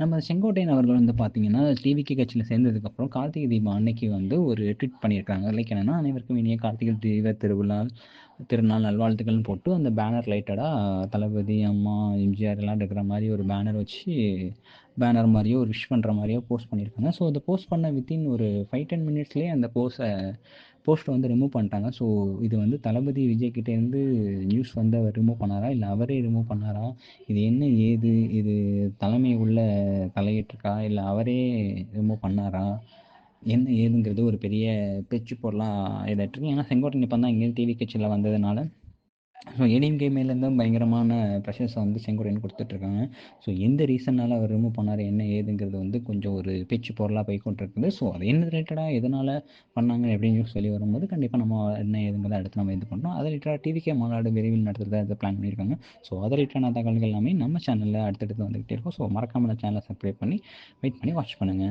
நம்ம செங்கோட்டையன் அவர்கள் வந்து பார்த்தீங்கன்னா, டிவிகே கட்சியில சேர்ந்ததுக்கப்புறம் கார்த்திகை தீபம் அன்னைக்கு வந்து ஒரு ட்வீட் பண்ணியிருக்காங்க. லைக் என்னன்னா, "அனைவருக்கும் இனிய கார்த்திகை தீப திருநாள் நல்வாழ்த்துக்கள்னு" போட்டு அந்த பேனர் லைட்டடா தளபதி, அம்மா, எம்ஜிஆர் எல்லாம் இருக்கிற மாரி ஒரு பேனர் வச்சு, பேனர் மாரியோ, ஒரு விஷ் பண்ற மாரியோ போஸ்ட் பண்ணியிருக்காங்க. ஸோ, அத போஸ்ட் பண்ண வித்தின் ஒரு 5, 10 மினிட்ஸ்லயே அந்த போஸ்ட்ட வந்து ரிமூவ் பண்ணிட்டாங்க. ஸோ, இது வந்து தளபதி விஜய் கிட்டேருந்து நியூஸ் வந்து அவர் ரிமூவ் பண்ணாரா? இல்ல அவரே ரிமூவ் பண்ணாரா? இது என்ன ஏது? இது தலைமை உள்ள தலையிட்டுருக்கா? இல்ல அவரே ரிமூவ் பண்ணாரா? என்ன ஏதுங்கிறது ஒரு பெரிய பேச்சு பொருளா இதாயிட்டிருக்கு. ஏன்னா செங்கோட்டையன் இப்ப தான் இங்கேருந்து டிவி கட்சியில வந்ததுனால, ஸோ ஏடிஎம்கே மேலேருந்தும் பயங்கரமான ப்ரெஷர்ஸ வந்து செங்கோட்டையன் குடுத்துட்ருக்காங்க. ஸோ எந்த ரீசன்னால அவர் ரிமூவ் பண்ணாரு, என்ன ஏதுங்கிறது வந்து கொஞ்சம் ஒரு பேச்சு பொருளா போய்க்கொண்டிருக்குது. ஸோ அது என்ன ரிலேட்டடா எதனால பண்ணாங்க அப்படின்னு நியூஸ் வெளிய வரும்போது, கண்டிப்பா நம்ம என்ன ஏதுங்கிறத அடுத்து நம்ம இது பண்றோம். அது ரிலேட்டடா டிவிகே மாநாடு விரைவில் நடத்துறதா இத பிளான் பண்ணியிருக்காங்க. ஸோ அது ரிலேட்டடான தகவல்கள் எல்லாமே நம்ம சேனல்ல அடுத்தடுத்து வந்துகிட்டே இருக்கும். ஸோ மறக்காம இந்த சேனல சப்ஸ்கிரைப் பண்ணி வெயிட் பண்ணி வாட்ச் பண்ணுங்க.